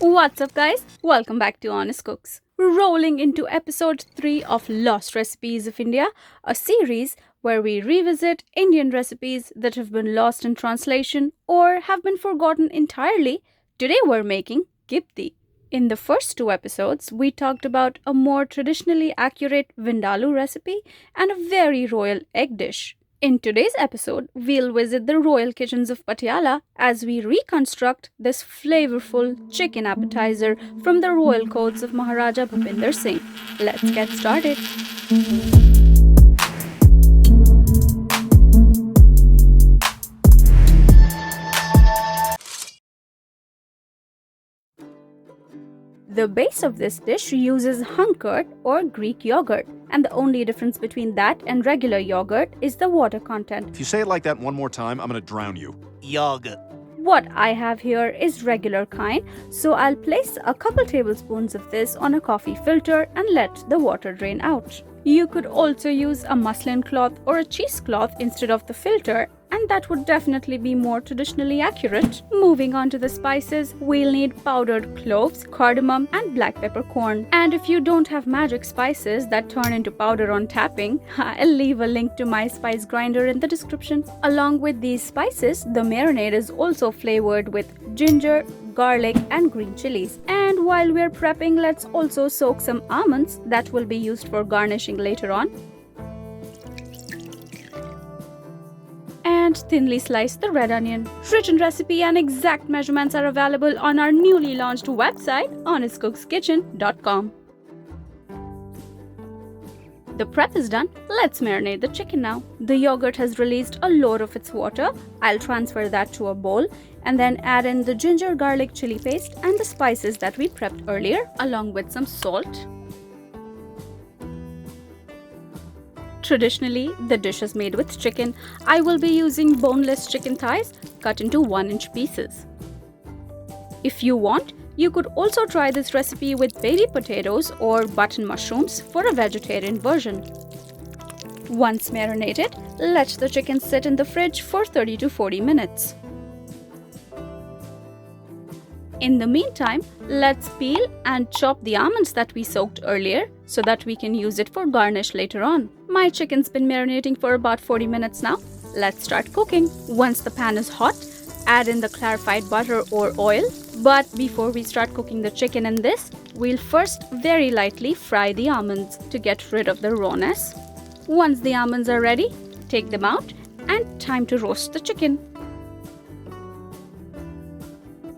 What's up, guys? Welcome back to Honest Cooks. Rolling into episode 3 of Lost Recipes of India, a series where we revisit Indian recipes that have been lost in translation or have been forgotten entirely. Today we're making Kibti. In the first 2 episodes, we talked about a more traditionally accurate Vindaloo recipe and a very royal egg dish. In today's episode, we'll visit the royal kitchens of Patiala as we reconstruct this flavorful chicken appetizer from the royal courts of Maharaja Bhupinder Singh. Let's get started. The base of this dish uses hung curd or Greek yogurt, and the only difference between that and regular yogurt is the water content. If you say it like that one more time, I'm gonna drown you. Yogurt. What I have here is regular kind, so I'll place a couple tablespoons of this on a coffee filter and let the water drain out. You could also use a muslin cloth or a cheesecloth instead of the filter, and that would definitely be more traditionally accurate. Moving on to the spices, we'll need powdered cloves, cardamom, and black peppercorn. And if you don't have magic spices that turn into powder on tapping, I'll leave a link to my spice grinder in the description. Along with these spices, the marinade is also flavored with ginger, garlic, and green chilies. And while we're prepping, let's also soak some almonds that will be used for garnishing later on. And thinly slice the red onion. Written recipe and exact measurements are available on our newly launched website, honestcookskitchen.com. The prep is done. Let's marinate the chicken now. The yogurt has released a lot of its water. I'll transfer that to a bowl and then add in the ginger garlic chili paste and the spices that we prepped earlier, along with some salt. Traditionally, the dish is made with chicken. I will be using boneless chicken thighs cut into 1-inch pieces. If you want, you could also try this recipe with baby potatoes or button mushrooms for a vegetarian version. Once marinated, let the chicken sit in the fridge for 30 to 40 minutes. In the meantime, let's peel and chop the almonds that we soaked earlier so that we can use it for garnish later on. My chicken's been marinating for about 40 minutes now. Let's start cooking. Once the pan is hot, add in the clarified butter or oil. But before we start cooking the chicken in this, we'll first very lightly fry the almonds to get rid of the rawness. Once the almonds are ready, take them out and time to roast the chicken.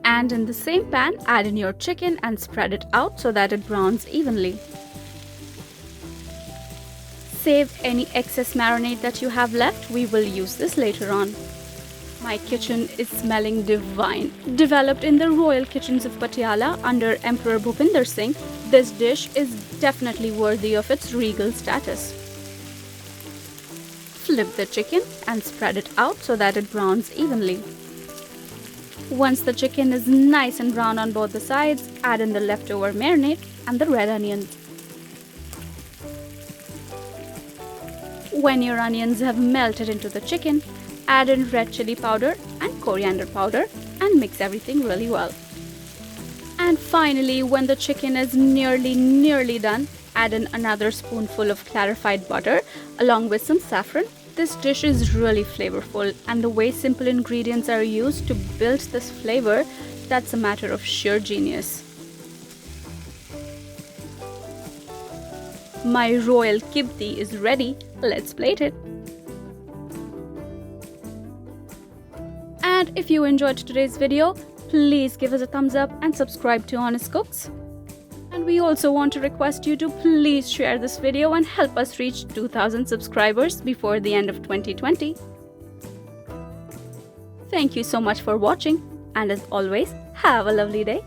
And in the same pan, add in your chicken and spread it out so that it browns evenly. Save any excess marinade that you have left. We will use this later on. My kitchen is smelling divine. Developed in the royal kitchens of Patiala under Emperor Bhupinder Singh, this dish is definitely worthy of its regal status. Flip the chicken and spread it out so that it browns evenly. Once the chicken is nice and brown on both the sides, add in the leftover marinade and the red onions. When your onions have melted into the chicken, add in red chili powder and coriander powder and mix everything really well. And finally, when the chicken is nearly done, add in another spoonful of clarified butter along with some saffron. This dish is really flavorful, and the way simple ingredients are used to build this flavor, that's a matter of sheer genius. My royal Kibti is ready. Let's plate it. And if you enjoyed today's video, please give us a thumbs up and subscribe to Honest Cooks. And we also want to request you to please share this video and help us reach 2,000 subscribers before the end of 2020. Thank you so much for watching, and as always, have a lovely day.